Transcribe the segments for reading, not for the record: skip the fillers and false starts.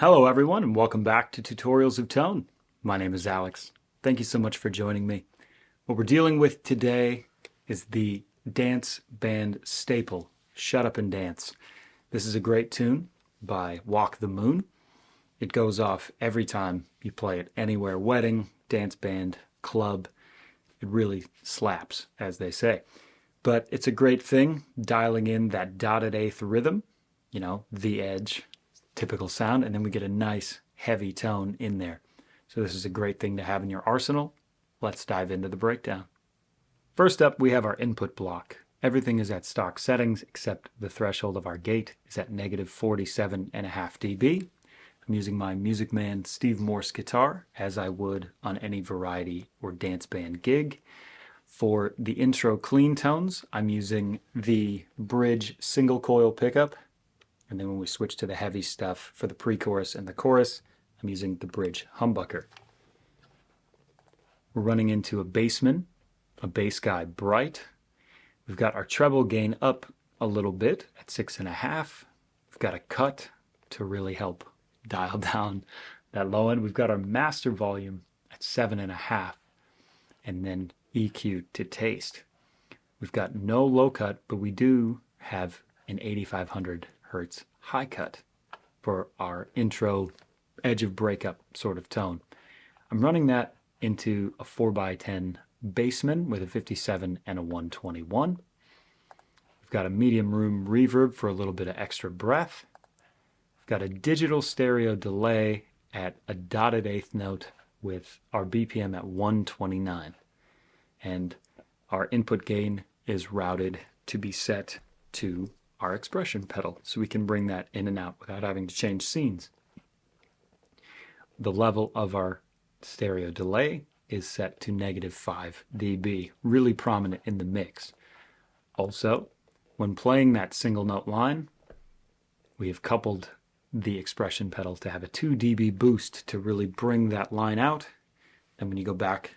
Hello everyone and welcome back to Tutorials of Tone. My name is Alex. Thank you so much for joining me. What we're dealing with today is the dance band staple, Shut Up and Dance. This is a great tune by Walk the Moon. It goes off every time you play it, anywhere, wedding, dance band, club. It really slaps, as they say. But it's a great thing, dialing in that dotted eighth rhythm, the edge, typical sound, and then we get a nice heavy tone in there. So this is a great thing to have in your arsenal. Let's dive into the breakdown. First up, we have our input block. Everything is at stock settings except the threshold of our gate is at negative 47.5 dB. I'm using my Man Steve Morse guitar as I would on any variety or dance band gig. For the intro clean tones, I'm using the bridge single coil pickup. And then when we switch to the heavy stuff for the pre-chorus and the chorus, I'm using the bridge humbucker. We're running into a Bassman, a bass guide bright. We've got our treble gain up a little bit at 6.5. We've got a cut to really help dial down that low end. We've got our master volume at 7.5 and then EQ to taste. We've got no low cut, but we do have an 8500 hertz high cut for our intro edge of breakup sort of tone. I'm running that into a 4x10 Bassman with a 57 and a 121. We've got a medium room reverb for a little bit of extra breath. We've got a digital stereo delay at a dotted eighth note with our BPM at 129. And our input gain is routed to be set to our expression pedal, so we can bring that in and out without having to change scenes. The level of our stereo delay is set to negative 5 dB, really prominent in the mix. Also, when playing that single note line, we have coupled the expression pedal to have a 2 dB boost to really bring that line out. And when you go back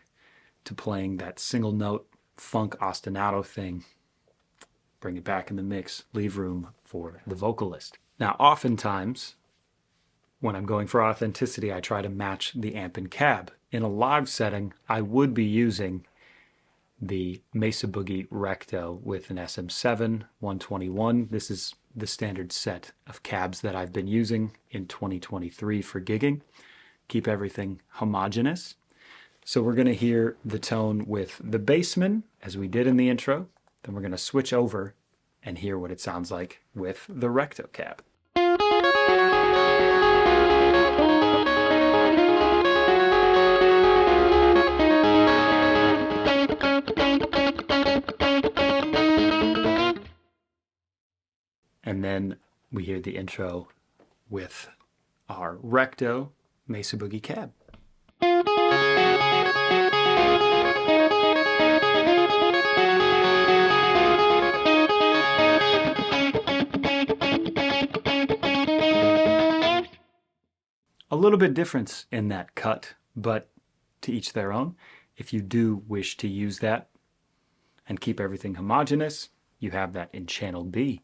to playing that single note funk ostinato thing, bring it back in the mix, leave room for the vocalist. Now, oftentimes, when I'm going for authenticity, I try to match the amp and cab. In a live setting, I would be using the Mesa Boogie Recto with an SM7 121. This is the standard set of cabs that I've been using in 2023 for gigging. Keep everything homogeneous. So we're going to hear the tone with the Bassman, as we did in the intro. Then we're going to switch over and hear what it sounds like with the Recto cab. And then we hear the intro with our Recto Mesa Boogie cab. A little bit difference in that cut, but to each their own. If you do wish to use that and keep everything homogeneous, you have that in channel B.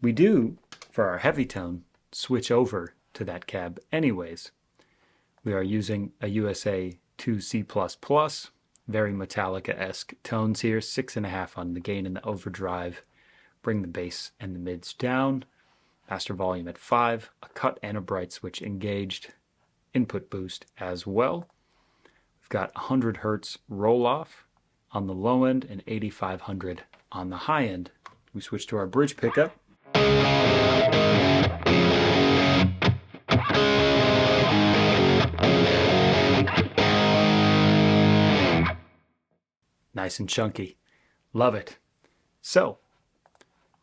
We do, for our heavy tone, switch over to that cab anyways. We are using a USA 2C++, very Metallica-esque tones here, 6.5 on the gain and the overdrive. Bring the bass and the mids down. Master volume at 5, a cut and a bright switch engaged, input boost as well. We've got 100 hertz roll off on the low end and 8500 on the high end. We switch to our bridge pickup. Nice and chunky. Love it. So,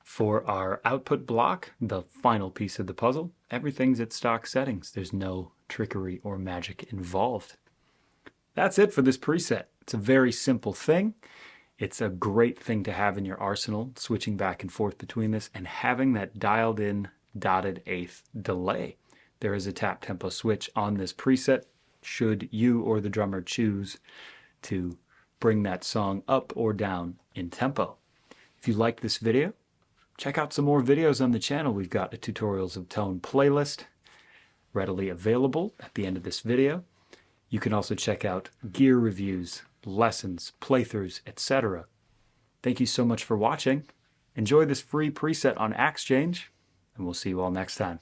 for our output block, the final piece of the puzzle, everything's at stock settings. There's no trickery or magic involved. That's it for this preset. It's a very simple thing. It's a great thing to have in your arsenal, switching back and forth between this and having that dialed in dotted eighth delay. There is a tap tempo switch on this preset should you or the drummer choose to bring that song up or down in tempo. If you like this video, check out some more videos on the channel. We've got a Tutorials of Tone playlist. readily available at the end of this video. You can also check out gear reviews, lessons, playthroughs, etc. Thank you so much for watching. Enjoy this free preset on Axchange, and we'll see you all next time.